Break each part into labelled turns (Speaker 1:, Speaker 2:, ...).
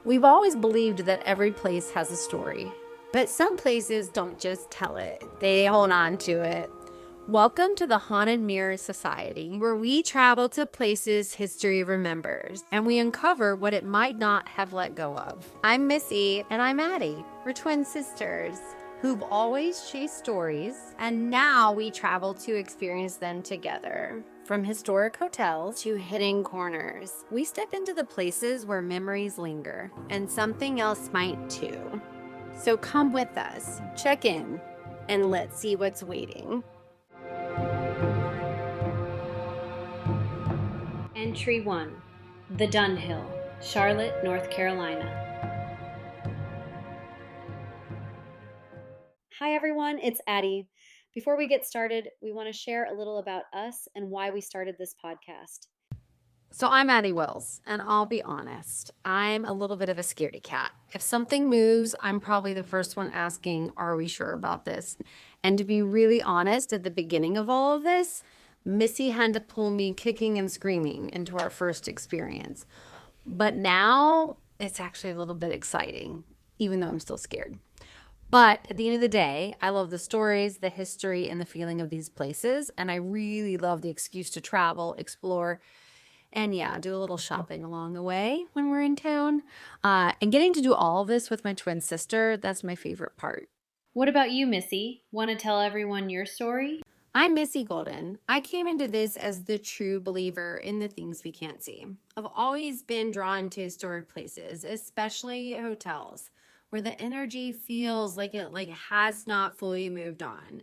Speaker 1: We've always believed that every place has a story.
Speaker 2: But some places don't just tell it, they hold on to it.
Speaker 1: Welcome to the Haunted Mirror Society,
Speaker 2: Where we travel to places history remembers.
Speaker 1: and we uncover what it might not have let go of.
Speaker 2: I'm Missy,
Speaker 1: And I'm Addie,
Speaker 2: we're twin sisters.
Speaker 1: who've always chased stories
Speaker 2: And now we travel to experience them together.
Speaker 1: from historic hotels.
Speaker 2: To hidden corners.
Speaker 1: We step into the places where memories linger.
Speaker 2: And something else might too. So come with us, check in, and let's see what's waiting.
Speaker 3: Entry 1. The Dunhill, Charlotte, North Carolina. Hi everyone, it's Addie. Before we get started, we want to share a little about us and why we started this podcast.
Speaker 1: So I'm Addie Wells, and I'll be honest, I'm a little bit of a scaredy cat. If something moves, I'm probably the first one asking, are we sure about this? And to be really honest, at the beginning of all of this, Missy had to pull me kicking and screaming into our first experience. But now it's actually a little bit exciting, even though I'm still scared. But at the end of the day, I love the stories, the history, and the feeling of these places. And I really love the excuse to travel, explore, and yeah, do a little shopping along the way when we're in town. And getting to do all of this with my twin sister, that's my favorite part.
Speaker 3: What about you, Missy? Want to tell everyone your story?
Speaker 2: I'm Missy Golden. I came into this as the true believer in the things we can't see. I've always been drawn to historic places, especially hotels, where the energy feels like it has not fully moved on.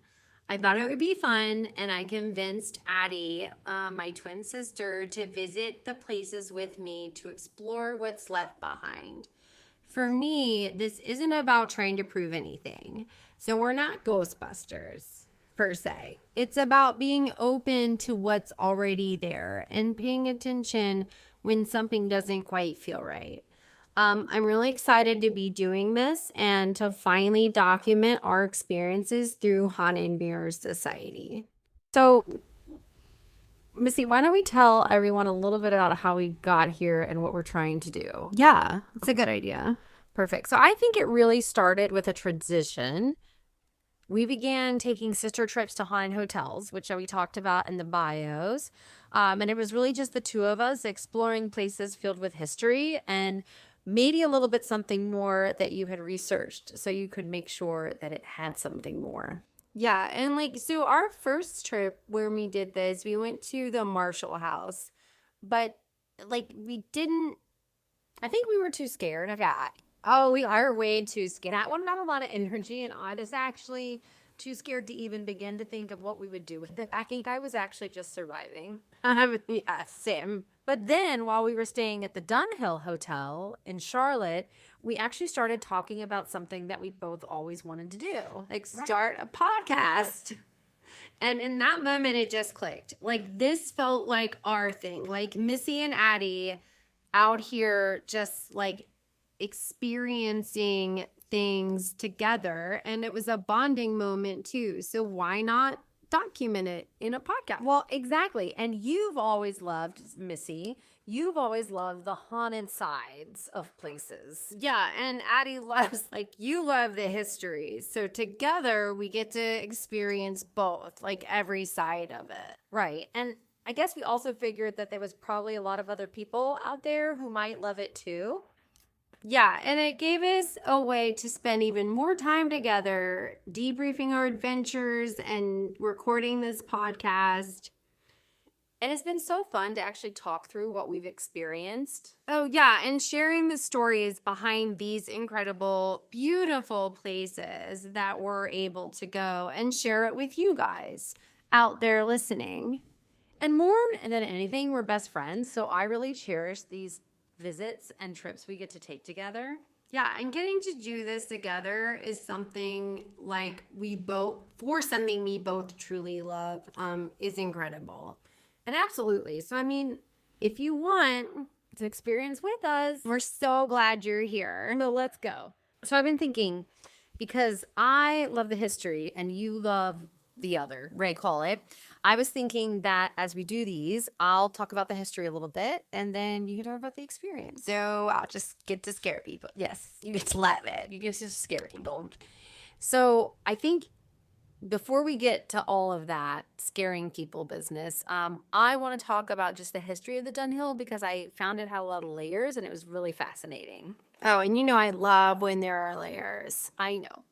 Speaker 2: I thought it would be fun, and I convinced Addie, my twin sister, to visit the places with me to explore what's left behind. For me, this isn't about trying to prove anything. So we're not Ghostbusters, per se. It's about being open to what's already there and paying attention when something doesn't quite feel right. I'm really excited to be doing this and to finally document our experiences through Haunted Mirror Society.
Speaker 1: So, Missy, why don't we tell everyone a little bit about how we got here and what we're trying to do?
Speaker 2: Yeah, it's a good idea.
Speaker 1: Perfect. So I think it really started with a transition. We began taking sister trips to haunted hotels, which we talked about in the bios. And it was really just the two of us exploring places filled with history and maybe a little bit something more that you had researched so you could make sure that it had something more.
Speaker 2: Yeah, and so our first trip where we did this, we went to the Marshall House, but we didn't, I think we were too scared of that. Oh, we are way too scared. I don't have a lot of energy, and I was actually too scared to even begin to think of what we would do with it. I think I was actually just surviving. Yeah, same. But then while we were staying at the Dunhill Hotel in Charlotte, we actually started talking about something that we both always wanted to do, start a podcast. And in that moment, it just clicked. This felt like our thing. Missy and Addie out here just experiencing things together. And it was a bonding moment too. So why not document it in a podcast?
Speaker 1: Well, exactly. And you've always loved, Missy, you've always loved the haunted sides of places.
Speaker 2: Yeah, and Addie loves, you love the history. So together we get to experience both, every side of it.
Speaker 1: Right. And I guess we also figured that there was probably a lot of other people out there who might love it too.
Speaker 2: Yeah, and it gave us a way to spend even more time together, debriefing our adventures and recording this podcast.
Speaker 1: And it's been so fun to actually talk through what we've experienced.
Speaker 2: Oh, yeah, and sharing the stories behind these incredible, beautiful places that we're able to go and share it with you guys out there listening.
Speaker 1: And more than anything, we're best friends, so I really cherish these visits and trips we get to take together.
Speaker 2: Yeah, and getting to do this together is something we both truly love, is incredible.
Speaker 1: And absolutely. So, if you want to experience with us,
Speaker 2: we're so glad you're here.
Speaker 1: So let's go. So I've been thinking, because I love the history and you love the other, right? Call it. I was thinking that as we do these, I'll talk about the history a little bit and then you can talk about the experience.
Speaker 2: So I'll just get to scare people.
Speaker 1: Yes, you get to laugh it. You get to scare people. So I think before we get to all of that scaring people business, I want to talk about just the history of the Dunhill because I found it had a lot of layers and it was really fascinating.
Speaker 2: Oh, and you know I love when there are layers.
Speaker 1: I know.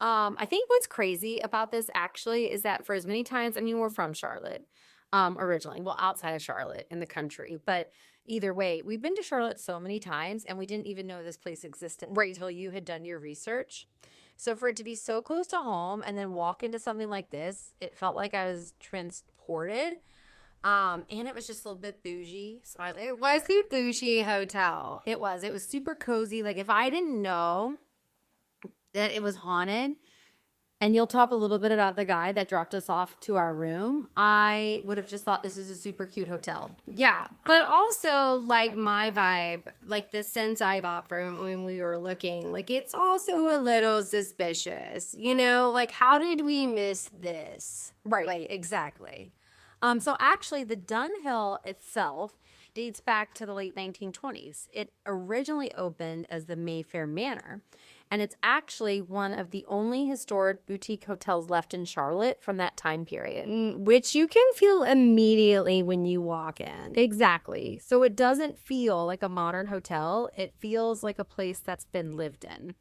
Speaker 1: I think what's crazy about this actually is that for as many times, I mean, we're from Charlotte originally, well, outside of Charlotte in the country, but either way, we've been to Charlotte so many times and we didn't even know this place existed right until you had done your research. So for it to be so close to home and then walk into something like this, it felt like I was transported. And it was just a little bit bougie. So
Speaker 2: It was a bougie hotel.
Speaker 1: it was super cozy. Like if I didn't know that it was haunted, and you'll talk a little bit about the guy that dropped us off to our room, I would have just thought this is a super cute hotel.
Speaker 2: Yeah, but also like my vibe, like the sense I got from when we were looking, like it's also a little suspicious. You know, like how did we miss this?
Speaker 1: Right, exactly. So actually, the Dunhill itself dates back to the late 1920s. It originally opened as the Mayfair Manor, and it's actually one of the only historic boutique hotels left in Charlotte from that time period.
Speaker 2: Which you can feel immediately when you walk in.
Speaker 1: Exactly. So it doesn't feel like a modern hotel. It feels like a place that's been lived in.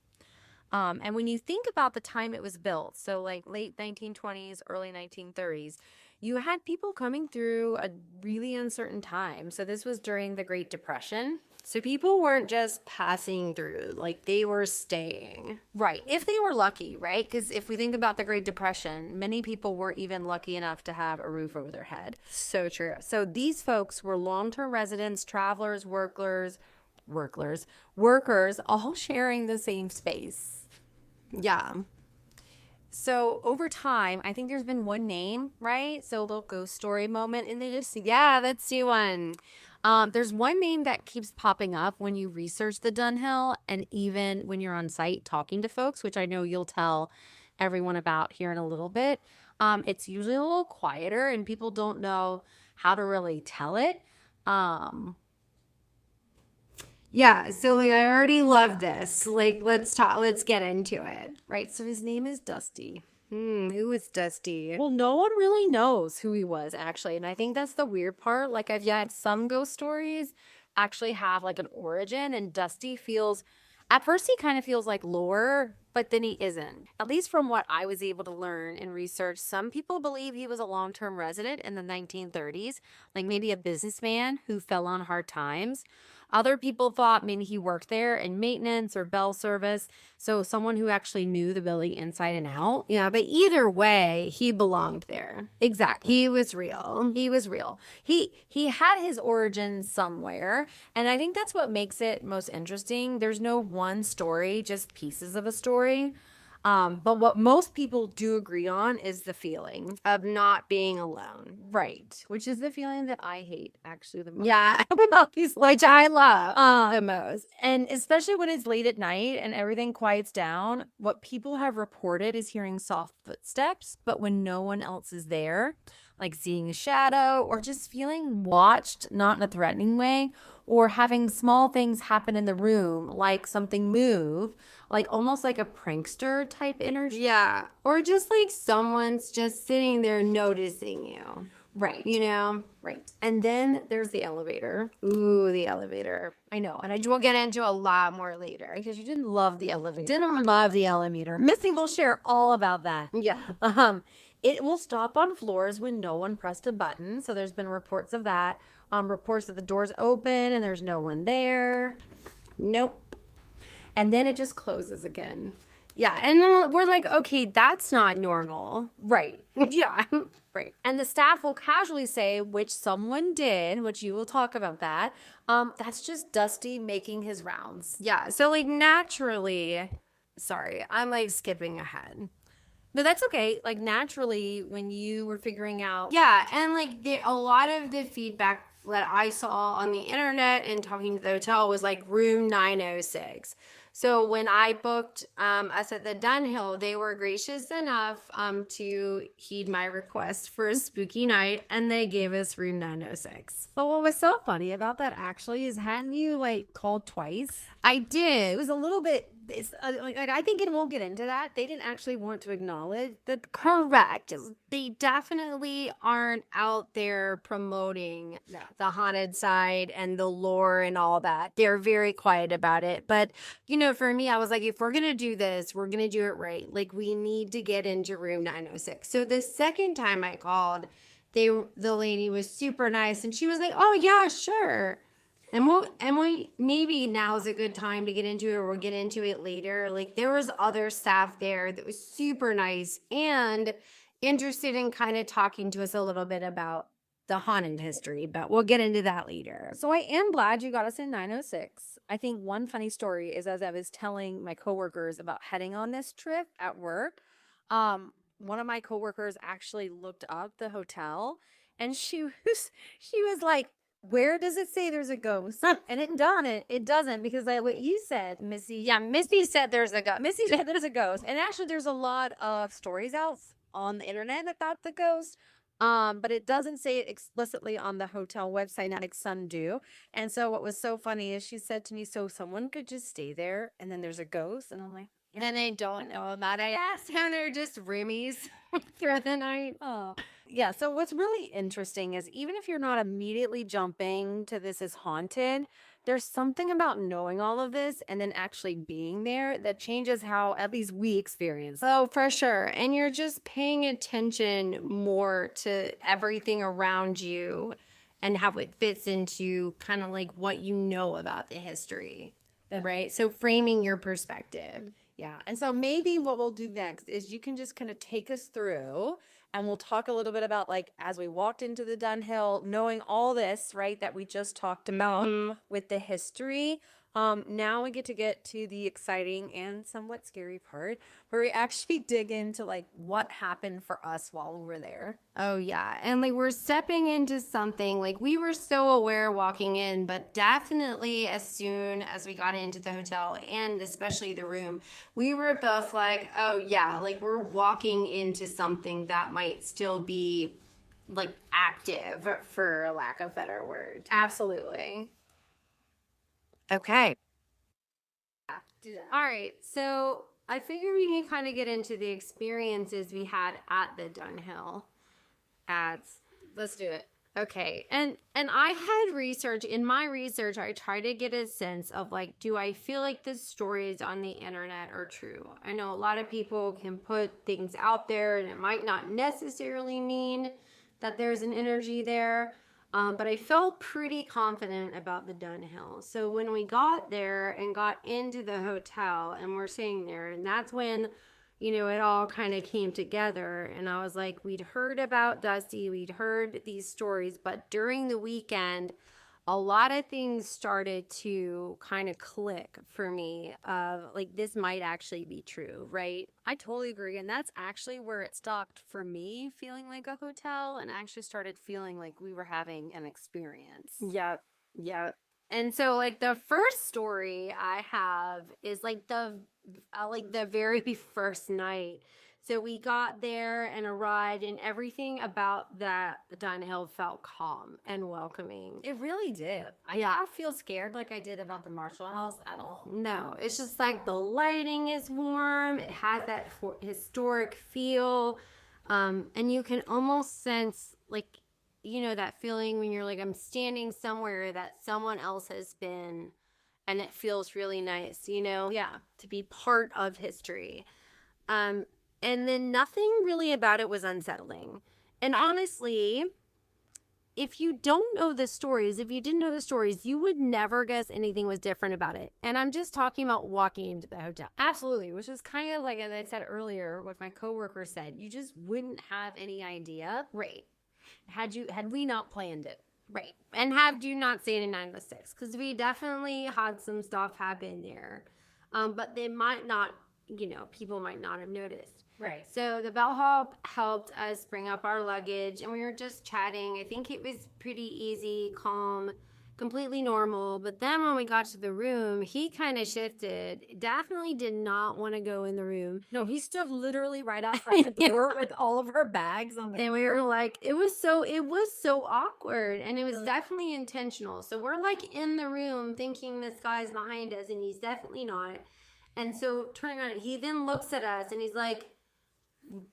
Speaker 1: And when you think about the time it was built, so like late 1920s, early 1930s, you had people coming through a really uncertain time. So this was during the Great Depression.
Speaker 2: So people weren't just passing through, like they were staying.
Speaker 1: Right. If they were lucky, right? Because if we think about the Great Depression, many people were even lucky enough to have a roof over their head.
Speaker 2: So true.
Speaker 1: So these folks were long-term residents, travelers, workers, all sharing the same space.
Speaker 2: Yeah.
Speaker 1: So over time, I think there's been one name, right? So a little ghost story moment, and they just, yeah, let's see one. There's one name that keeps popping up when you research the Dunhill, and even when you're on site talking to folks, which I know you'll tell everyone about here in a little bit. It's usually a little quieter, and people don't know how to really tell it.
Speaker 2: Yeah, so like I already love this. Like let's get into it.
Speaker 1: Right, so his name is Dusty.
Speaker 2: Who is Dusty?
Speaker 1: Well, no one really knows who he was, actually. And I think that's the weird part. Like, I've had some ghost stories actually have like an origin, and Dusty feels, at first, he kind of feels like lore, but then he isn't. At least from what I was able to learn and research, some people believe he was a long-term resident in the 1930s, like maybe a businessman who fell on hard times. Other people thought maybe he worked there in maintenance or bell service, so someone who actually knew the building inside and out.
Speaker 2: Yeah, but either way, he belonged there.
Speaker 1: Exactly.
Speaker 2: He was real.
Speaker 1: He was real. He had his origins somewhere, and I think that's what makes it most interesting. There's no one story, just pieces of a story. But what most people do agree on is the feeling.
Speaker 2: Of not being alone.
Speaker 1: Right. Which is the feeling that I hate, actually, the most.
Speaker 2: Yeah, about these, which I love the most.
Speaker 1: And especially when it's late at night and everything quiets down, what people have reported is hearing soft footsteps, but when no one else is there, like seeing a shadow or just feeling watched, not in a threatening way, or having small things happen in the room, like something move, like almost like a prankster type energy.
Speaker 2: Yeah, or just like someone's just sitting there noticing you.
Speaker 1: Right.
Speaker 2: You know?
Speaker 1: Right. And then there's the elevator.
Speaker 2: Ooh, the elevator.
Speaker 1: I know.
Speaker 2: And we'll get into a lot more later.
Speaker 1: Because you didn't love the elevator.
Speaker 2: Didn't love the elevator.
Speaker 1: Missy will share all about that.
Speaker 2: Yeah.
Speaker 1: It will stop on floors when no one pressed a button. So there's been reports of that. Reports that the doors open and there's no one there.
Speaker 2: Nope.
Speaker 1: And then it just closes again.
Speaker 2: Yeah, and then we're like, okay, that's not normal.
Speaker 1: Right.
Speaker 2: Yeah.
Speaker 1: Right. And the staff will casually say, which someone did, which you will talk about that. That's just Dusty making his rounds.
Speaker 2: Yeah, so like naturally, sorry, I'm like skipping ahead.
Speaker 1: No, that's okay. Like naturally, when you were figuring out.
Speaker 2: Yeah, and like a lot of the feedback that I saw on the internet and talking to the hotel was like room 906. So when I booked us at the Dunhill, they were gracious enough to heed my request for a spooky night, and they gave us room 906.
Speaker 1: But what was so funny about that actually is, hadn't you like called twice?
Speaker 2: I did.
Speaker 1: It was a little bit. It's like I think, and we'll get into that. They didn't actually want to acknowledge that.
Speaker 2: Correct. They definitely aren't out there promoting
Speaker 1: No.
Speaker 2: the haunted side and the lore and all that. They're very quiet about it. But, for me, I was like, if we're going to do this, we're going to do it right. Like, we need to get into room 906. So the second time I called, the lady was super nice, and she was like, oh, yeah, sure. And we maybe now's a good time to get into it, or we'll get into it later. Like, there was other staff there that was super nice and interested in kind of talking to us a little bit about the haunted history, but we'll get into that later.
Speaker 1: So I am glad you got us in 906. I think one funny story is, as I was telling my coworkers about heading on this trip at work, one of my coworkers actually looked up the hotel, and she was like, where does it say there's a ghost? And it doesn't, because like what you said, Missy.
Speaker 2: Yeah, Missy said there's a ghost.
Speaker 1: Missy said there's a ghost. And actually there's a lot of stories out on the internet about the ghost. But it doesn't say it explicitly on the hotel website, not like some do. And so what was so funny is she said to me, so someone could just stay there and then there's a ghost? And I'm like,
Speaker 2: And then they don't know about it. I asked how they're just roomies throughout the night.
Speaker 1: oh. Yeah, so what's really interesting is, even if you're not immediately jumping to this is haunted, there's something about knowing all of this and then actually being there that changes how at least we experience.
Speaker 2: Oh, for sure. And you're just paying attention more to everything around you and how it fits into kind of like what you know about the history, right? So framing your perspective.
Speaker 1: Yeah. And so maybe what we'll do next is you can just kind of take us through, and we'll talk a little bit about, like, as we walked into the Dunhill, knowing all this, right, that we just talked about with the history. Now we get to the exciting and somewhat scary part, where we actually dig into like what happened for us while we were there.
Speaker 2: Oh, yeah. And like we're stepping into something, like we were so aware walking in, but definitely as soon as we got into the hotel and especially the room, we were both like, oh, yeah, like we're walking into something that might still be like active, for lack of better word.
Speaker 1: Absolutely.
Speaker 2: Okay. All right. So I figure we can kind of get into the experiences we had at the Dunhill. Let's do it. Okay. And I had research. In my research, I try to get a sense of like, do I feel like the stories on the internet are true? I know a lot of people can put things out there, and it might not necessarily mean that there's an energy there. But I felt pretty confident about the Dunhill. So when we got there and got into the hotel and we're sitting there, and that's when, it all kind of came together. And I was like, we'd heard about Dusty, we'd heard these stories, but during the weekend, a lot of things started to kind of click for me. Like, this might actually be true, right?
Speaker 1: I totally agree. And that's actually where it stopped for me, feeling like a hotel, and actually started feeling like we were having an experience.
Speaker 2: Yeah. And so, like, the first story I have is like the very first night. So we got there and arrived, and everything about the Dunhill felt calm and welcoming.
Speaker 1: It really did.
Speaker 2: I don't feel scared like I did about the Marshall House at all. No, it's just like the lighting is warm. It has that historic feel, and you can almost sense like, that feeling when you're like, I'm standing somewhere that someone else has been, and it feels really nice,
Speaker 1: Yeah.
Speaker 2: to be part of history. And then nothing really about it was unsettling. And honestly, if you didn't know the stories, you would never guess anything was different about it. And I'm just talking about walking into the hotel.
Speaker 1: Absolutely, which is kind of like, as I said earlier, what my coworker said, you just wouldn't have any idea,
Speaker 2: Right.
Speaker 1: had we not planned it.
Speaker 2: Right. And had you not stayed in 906, because we definitely had some stuff happen there. But they might not, people might not have noticed.
Speaker 1: Right.
Speaker 2: So the bellhop helped us bring up our luggage, and we were just chatting. I think it was pretty easy, calm completely normal. But then when we got to the room, he kind of shifted. Definitely did not want to go in the room.
Speaker 1: No, he stood literally right outside the door with all of her bags on the
Speaker 2: And we were like, it was so awkward, and it was definitely intentional. So we're like in the room thinking this guy's behind us, and he's definitely not. And so turning around, he then looks at us and he's like,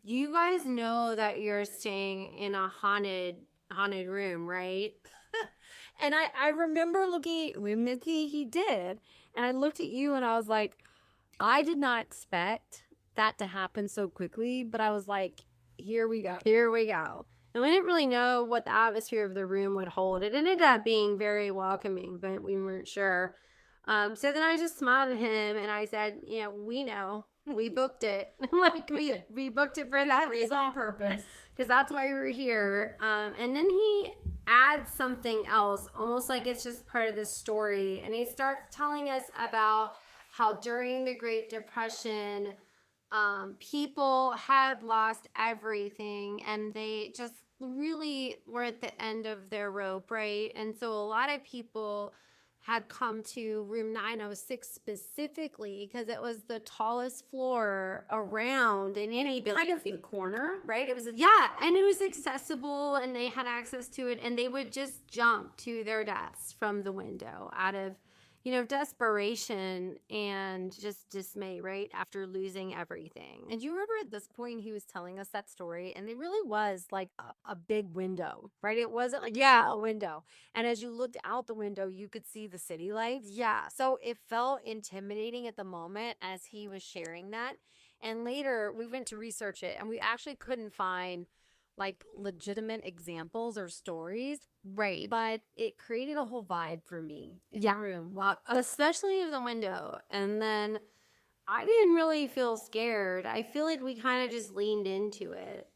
Speaker 2: you guys know that you're staying in a haunted room, right?
Speaker 1: And I remember looking at him, he did. And I looked at you and I was like, I did not expect that to happen so quickly, but I was like, here we go.
Speaker 2: Here we go. And we didn't really know what the atmosphere of the room would hold. It ended up being very welcoming, but we weren't sure. So then I just smiled at him and I said, yeah, we know. We booked it. Like we booked it for that reason on purpose. Because that's why we were here. And then he adds something else, almost like it's just part of the story. And he starts telling us about how during the Great Depression, people had lost everything and they just really were at the end of their rope, right? And so a lot of people had come to room 906 specifically because it was the tallest floor around in any building.
Speaker 1: Kind of in the corner, right? It was
Speaker 2: And it was accessible and they had access to it, and they would just jump to their deaths from the window out of, desperation and just dismay, right? After losing everything.
Speaker 1: And you remember at this point he was telling us that story, and it really was like a big window, right? It wasn't like, a window. And as you looked out the window, you could see the city lights. Yeah. So it felt intimidating at the moment as he was sharing that. And later we went to research it, and we actually couldn't find like legitimate examples or stories.
Speaker 2: Right.
Speaker 1: But it created a whole vibe for me.
Speaker 2: Room. Wow. Especially of the window. And then I didn't really feel scared. I feel like we kind of just leaned into it.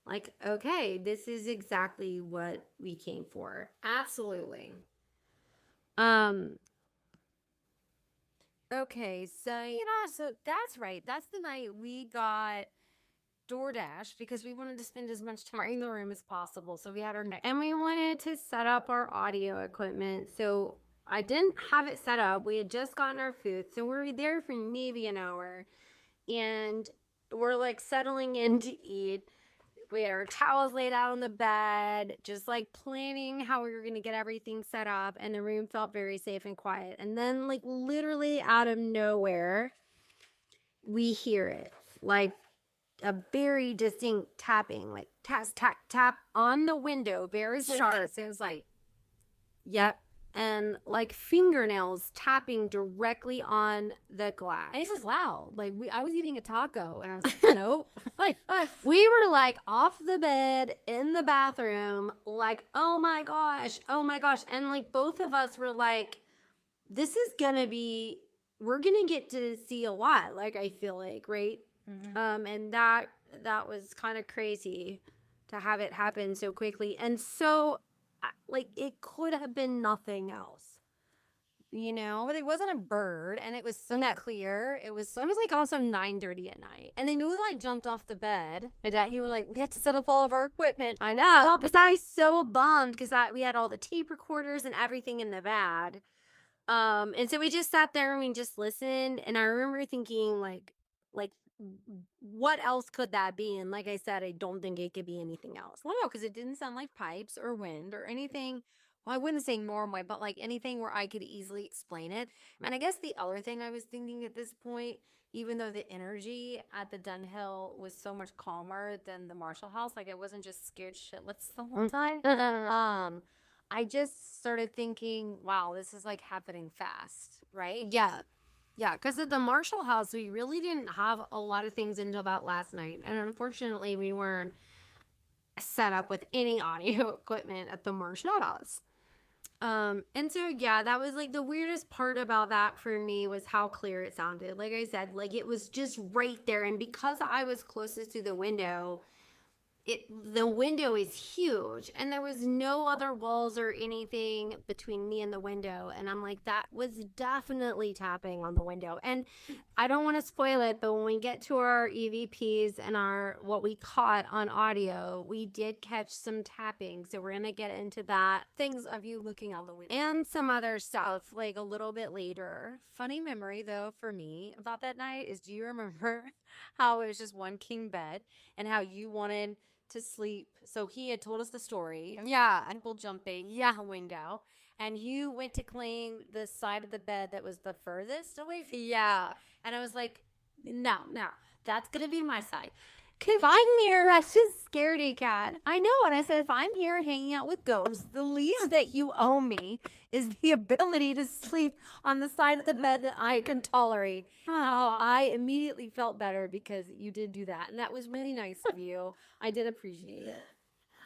Speaker 2: Like, okay, this is exactly what we came for.
Speaker 1: Absolutely. Okay, so that's right. That's the night we got DoorDash because we wanted to spend as much time in the room as possible. So we had our night.
Speaker 2: And we wanted to set up our audio equipment. So I didn't have it set up. We had just gotten our food. So we were there for maybe an hour. And we're like settling in to eat. We had our towels laid out on the bed, just like planning how we were going to get everything set up. And the room felt very safe and quiet. And then, like, literally out of nowhere, we hear it. Like, a very distinct tapping, like tap, tap, tap on the window, very sharp.
Speaker 1: So it was like,
Speaker 2: Yep. And like fingernails tapping directly on the glass.
Speaker 1: and this is loud. Like I was eating a taco, and I was like, nope. Like,
Speaker 2: We were like off the bed in the bathroom, like, oh my gosh. And like both of us were like, this is gonna be, we're gonna get to see a lot, like I feel like, right?
Speaker 1: Mm-hmm.
Speaker 2: And that was kind of crazy to have it happen so quickly. And so like it could have been nothing else.
Speaker 1: But it wasn't a bird, and it was so clear. It was like also 9:30 at night, and then you like jumped off the bed, and that you were like, we had to set up all of our equipment.
Speaker 2: I know, but I was so bummed because we had all the tape recorders and everything in the bag. And so we just sat there and we just listened. And I remember thinking like, what else could that be? And like I said, I don't think it could be anything else.
Speaker 1: Well, no, because it didn't sound like pipes or wind or anything. Well, I wouldn't say normal, but like anything where I could easily explain it. And I guess the other thing I was thinking at this point, even though the energy at the Dunhill was so much calmer than the Marshall House, like I wasn't just scared shitless the whole time. I just started thinking, wow, this is like happening fast, right?
Speaker 2: Yeah. Yeah, because at the Marshall House, we really didn't have a lot of things until about last night. And unfortunately, we weren't set up with any audio equipment at the Marshall House. And so, yeah, that was like the weirdest part about that for me was how clear it sounded. Like I said, like it was just right there. And because I was closest to the window, the window is huge and there was no other walls or anything between me and the window. And I'm like, that was definitely tapping on the window. And I don't want to spoil it, but when we get to our EVPs and our what we caught on audio, we did catch some tapping. So we're gonna get into that. Things of you looking out the window and some other stuff like a little bit later. Funny memory though for me about that night is, do you remember how it was just one king bed and how you wanted to sleep? So he had told us the story. Yeah, ankle jumping. Yeah, window. And you went to claim the side of the bed that was the furthest away from. Yeah. And I was like, no, that's going to be my side. If I'm here, that's just scaredy cat. I know. And I said, if I'm here hanging out with ghosts, the least that you owe me is the ability to sleep on the side of the bed that I can tolerate. Oh, I immediately felt better because you did do that. And that was really nice of you. I did appreciate it.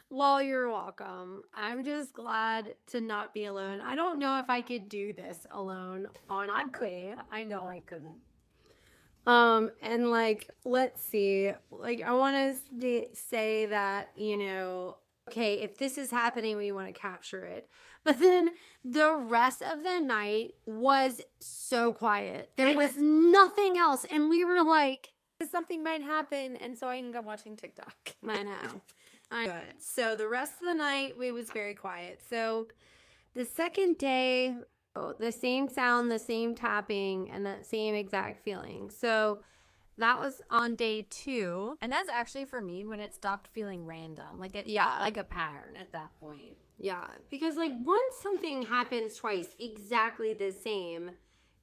Speaker 2: Well, you're welcome. I'm just glad to not be alone. I don't know if I could do this alone. Honestly, I know I couldn't. And like, let's see, like, I want to say that, okay, if this is happening, we want to capture it. But then the rest of the night was so quiet. There was nothing else. And we were like, something might happen. And so I ended up watching TikTok. I know. So the rest of the night, it was very quiet. So the second day, the same sound, the same tapping, and the same exact feeling. So that was on day 2. And that's actually for me when it stopped feeling random. Like like a pattern at that point. Yeah. Because like once something happens twice exactly the same,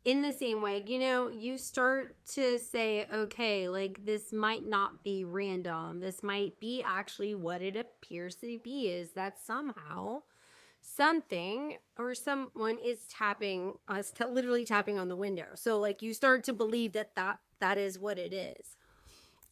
Speaker 2: in the same way, you start to say, okay, like this might not be random. This might be actually what it appears to be, is that somehow something or someone is tapping us, literally tapping on the window. So like you start to believe that is what it is.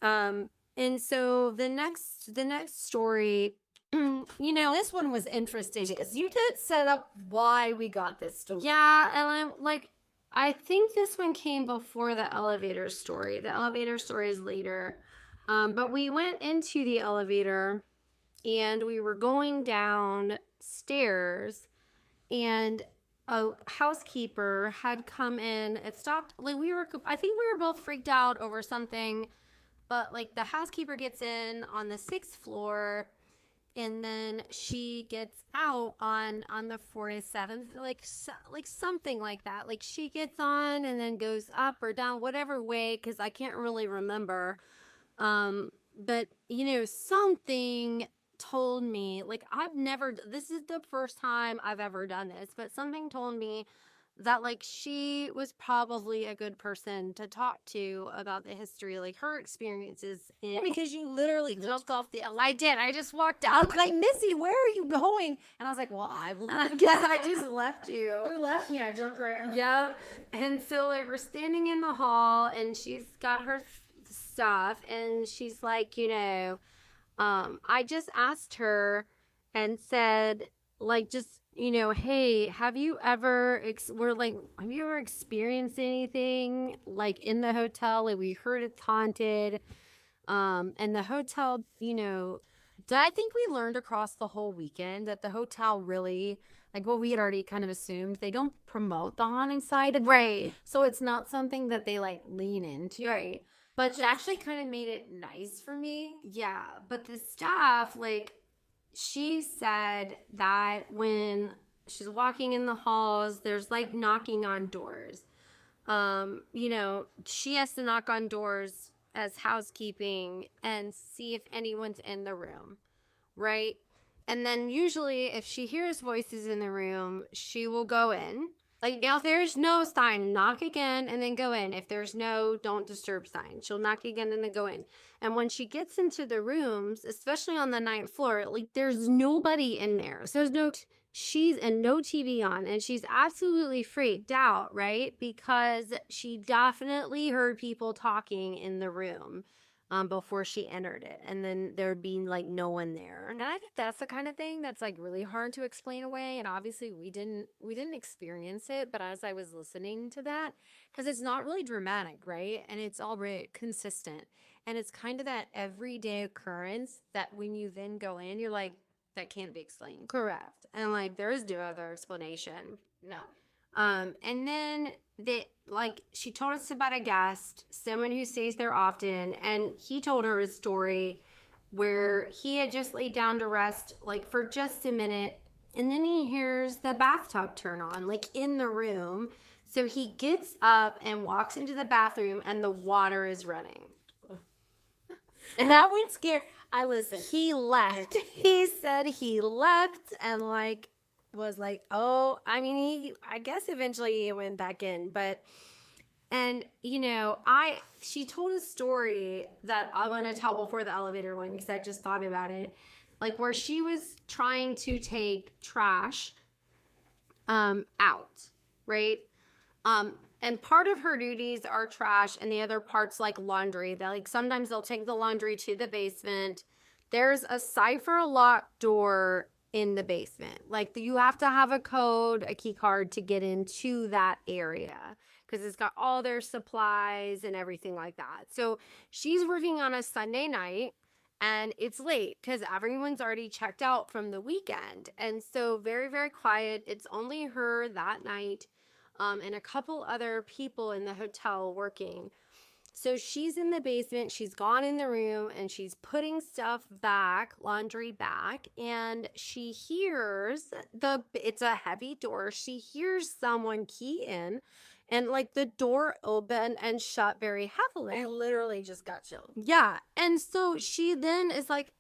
Speaker 2: And so the next story, this one was interesting because you did set up why we got this story. Yeah, and I'm like, I think this one came before the elevator story. The elevator story is later. But we went into the elevator and we were going downstairs and a housekeeper had come in. It stopped. Like I think we were both freaked out over something, but like the housekeeper gets in on the 6th floor. And then she gets out on the 47th, like something like that. Like she gets on and then goes up or down, whatever way, because I can't really remember. But something told me, like this is the first time I've ever done this, but something told me that like she was probably a good person to talk to about the history, like her experiences. Because you literally jumped off the. I did. I just walked out like, Missy, where are you going? And I was like, well, I guess I just left you. You left me. I jumped right. Yeah. And so like we're standing in the hall, and she's got her stuff, and she's like, I just asked her and said, like, just. Hey, have you ever experienced anything like in the hotel? Like we heard it's haunted. And the hotel, I think we learned across the whole weekend that the hotel really, like what we had already kind of assumed, they don't promote the haunting side. Right. So it's not something that they like lean into. Right. But it actually kind of made it nice for me. Yeah. But the staff, like, she said that when she's walking in the halls, there's like knocking on doors. She has to knock on doors as housekeeping and see if anyone's in the room, right? And then usually if she hears voices in the room, she will go in. Like, now if there's no sign, knock again and then go in. If there's no don't disturb sign, she'll knock again and then go in. And when she gets into the rooms, especially on the 9th floor, like there's nobody in there. So there's no TV on, and she's absolutely freaked out, right? Because she definitely heard people talking in the room before she entered it, and then there'd be like no one there. And I think that's the kind of thing that's like really hard to explain away. And obviously we didn't experience it, but as I was listening to that, because it's not really dramatic, right? And it's all very consistent. And it's kind of that everyday occurrence that when you then go in, you're like, that can't be explained. Correct. And like, there is no other explanation. No. And then she told us about a guest, someone who stays there often, and he told her a story where he had just laid down to rest, like for just a minute, and then he hears the bathtub turn on, like in the room. So he gets up and walks into the bathroom, and the water is running. And that would scare. I listen. He left. He said he left and like was like, oh, I mean, I guess eventually he went back in, but, and she told a story that I want to tell before the elevator went because I just thought about it, like where she was trying to take trash, out, right? And part of her duties are trash and the other part's like laundry. That like sometimes they'll take the laundry to the basement. There's a cipher lock door in the basement. Like you have to have a code, a key card to get into that area because it's got all their supplies and everything like that. So she's working on a Sunday night and it's late because everyone's already checked out from the weekend. And so very, very quiet. It's only her that night. And a couple other people in the hotel working. So she's in the basement, she's gone in the room, and she's putting stuff back, laundry back, and she hears it's a heavy door. She hears someone key in, and like the door open and shut very heavily.
Speaker 1: I literally just got chilled.
Speaker 2: Yeah. And so she then is like,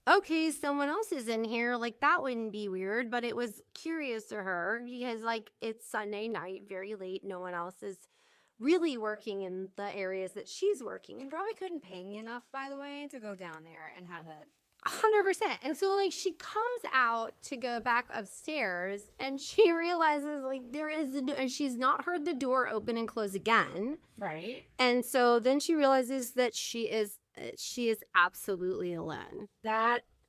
Speaker 2: okay, someone else is in here. Like, that wouldn't be weird, but it was curious to her because, like, it's Sunday night, very late. No one else is really working in the areas that she's working.
Speaker 1: And probably couldn't pay enough, by the way, to go down there and have it.
Speaker 2: 100%. And so, like, she comes out to go back upstairs and she realizes, like, and she's not heard the door open and close again.
Speaker 1: Right.
Speaker 2: And so then she realizes that she is absolutely alone.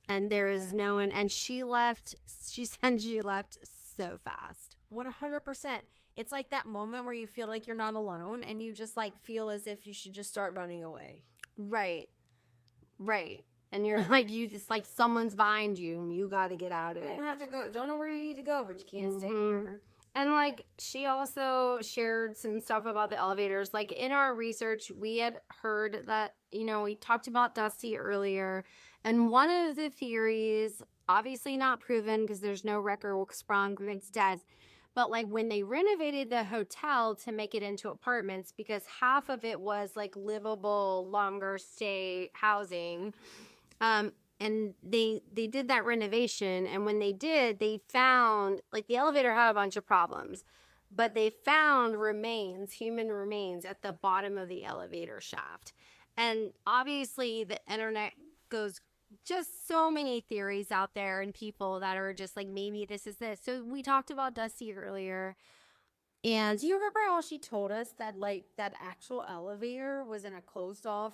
Speaker 2: And there is no one. And she said she left so fast.
Speaker 1: 100%. It's like that moment where you feel like you're not alone and you just like feel as if you should just start running away.
Speaker 2: Right. And you're like, you just like someone's behind you and you got to get out of
Speaker 1: You
Speaker 2: it.
Speaker 1: don't have to go. Don't know where you need to go, but you can't stay here.
Speaker 2: And like she also shared some stuff about the elevators. Like in our research, we had heard that, we talked about Dusty earlier. And one of the theories, obviously not proven because there's no record sprung against death, but like when they renovated the hotel to make it into apartments, because half of it was like livable, longer stay housing, and they did that renovation, and when they did, they found, like, the elevator had a bunch of problems, but they found human remains at the bottom of the elevator shaft. And obviously the internet goes just so many theories out there and people that are just like, maybe this is this. So we talked about Dusty earlier. And
Speaker 1: Do you remember how she told us that like that actual elevator was in a closed off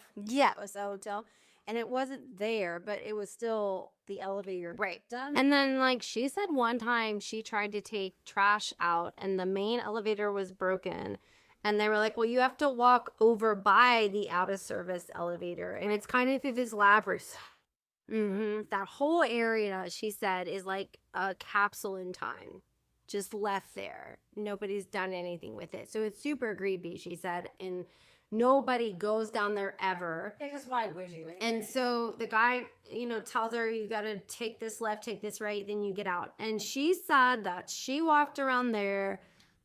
Speaker 1: hotel? And it wasn't there, but it was still the elevator.
Speaker 2: right.
Speaker 1: Done.
Speaker 2: And then like she said one time she tried to take trash out and the main elevator was broken. And they were like, well, you have to walk over by the out of service elevator. And it's kind of this labyrinth. That whole area, she said, is like a capsule in time. Just left there. Nobody's done anything with it. So it's super creepy, she said. And nobody goes down there ever.
Speaker 1: They just like wishing.
Speaker 2: And so the guy, tells her, you got to take this left, take this right, then you get out. And she said that she walked around there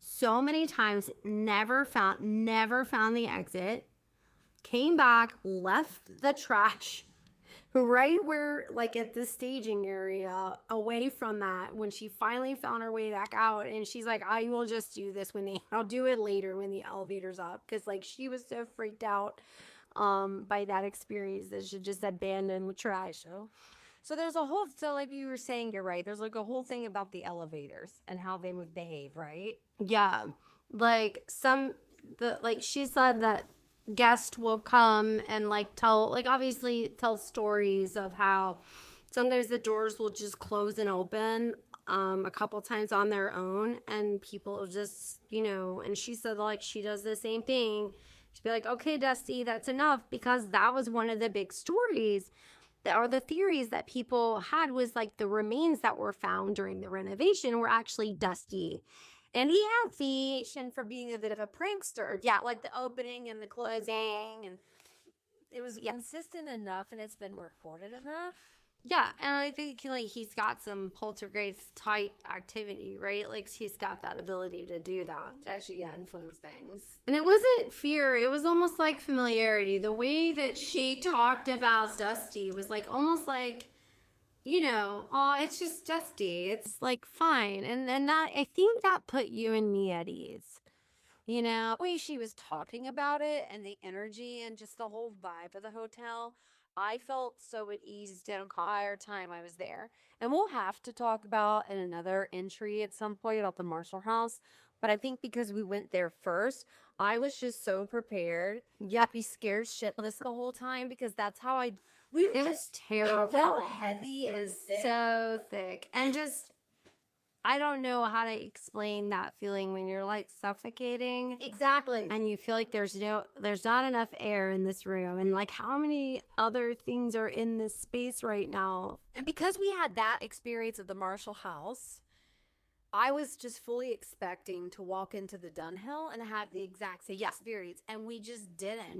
Speaker 2: so many times, never found the exit, came back, left the trash right where, like at the staging area, away from that, when she finally found her way back out. And she's like, I will just do this I'll do it later when the elevator's up. Because like she was so freaked out by that experience that she just abandoned the trash.
Speaker 1: So like you were saying, you're right. There's like a whole thing about the elevators and how they would behave, right?
Speaker 2: Yeah. Like she said that guests will come and like tell stories of how sometimes the doors will just close and open a couple times on their own, and people just, and she said like she does the same thing to be like, okay, Dusty, that's enough, because that was one of the big stories or the theories that people had, was like the remains that were found during the renovation were actually Dusty. And he had reputation for being a bit of a prankster. Yeah, like the opening and the closing, and it was
Speaker 1: Consistent enough, and it's been recorded enough.
Speaker 2: yeah, and I think like he's got some poltergeist type activity, right? Like he's got that ability to do that.
Speaker 1: Actually, influence things.
Speaker 2: And it wasn't fear, it was almost like familiarity. The way that she talked about Dusty was like almost like, oh, it's just Dusty. It's like fine. And then that, I think that put you and me at ease.
Speaker 1: The way she was talking about it and the energy and just the whole vibe of the hotel, I felt so at ease the entire time I was there. And we'll have to talk about in another entry at some point about the Marshall House. But I think because we went there first, I was just so prepared. Yeah, be scared shitless the whole time because that's how it was terrible.
Speaker 2: Felt heavy and so thick. And just, I don't know how to explain that feeling when you're like suffocating.
Speaker 3: Exactly.
Speaker 2: And you feel like there's not enough air in this room, and like how many other things are in this space right now.
Speaker 1: And because we had that experience at the Marshall House, I was just fully expecting to walk into the Dunhill and have the exact same experience, and we just didn't.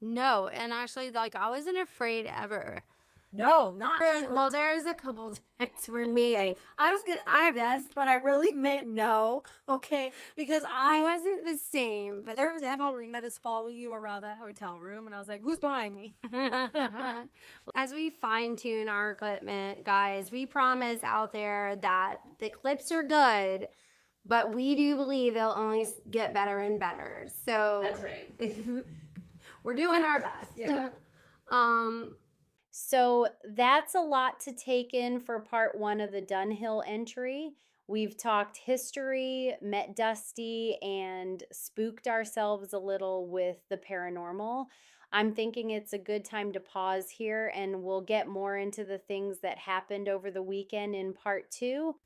Speaker 2: No, and actually, like, I wasn't afraid ever.
Speaker 1: No, not.
Speaker 2: Well, there's a couple times where me,
Speaker 1: I was gonna, I asked, but I really meant no, okay? Because
Speaker 2: I wasn't the same, but
Speaker 1: there was Evelyn that is following you around that hotel room, and I was like, who's behind me?
Speaker 2: as we fine tune our equipment, guys, we promise out there that the clips are good, but we do believe they'll only get better and better. So
Speaker 1: That's right.
Speaker 2: we're doing our best.
Speaker 1: Yeah.
Speaker 3: So that's a lot to take in for part 1 of the Dunhill entry. We've talked history, met Dusty, and spooked ourselves a little with the paranormal. I'm thinking it's a good time to pause here, and we'll get more into the things that happened over the weekend in part 2.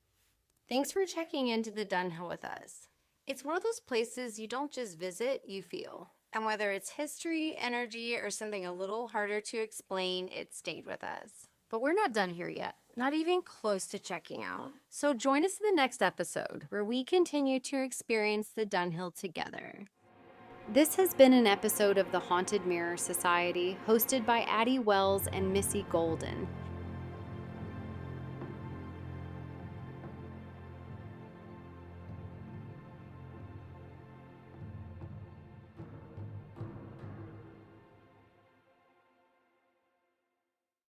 Speaker 2: Thanks for checking into the Dunhill with us. It's one of those places you don't just visit, you feel. And whether it's history, energy, or something a little harder to explain, it stayed with us. But we're not done here yet, not even close to checking out. So join us in the next episode, where we continue to experience the Dunhill together.
Speaker 3: This has been an episode of the Haunted Mirror Society, hosted by Addie Wells and Missy Golden.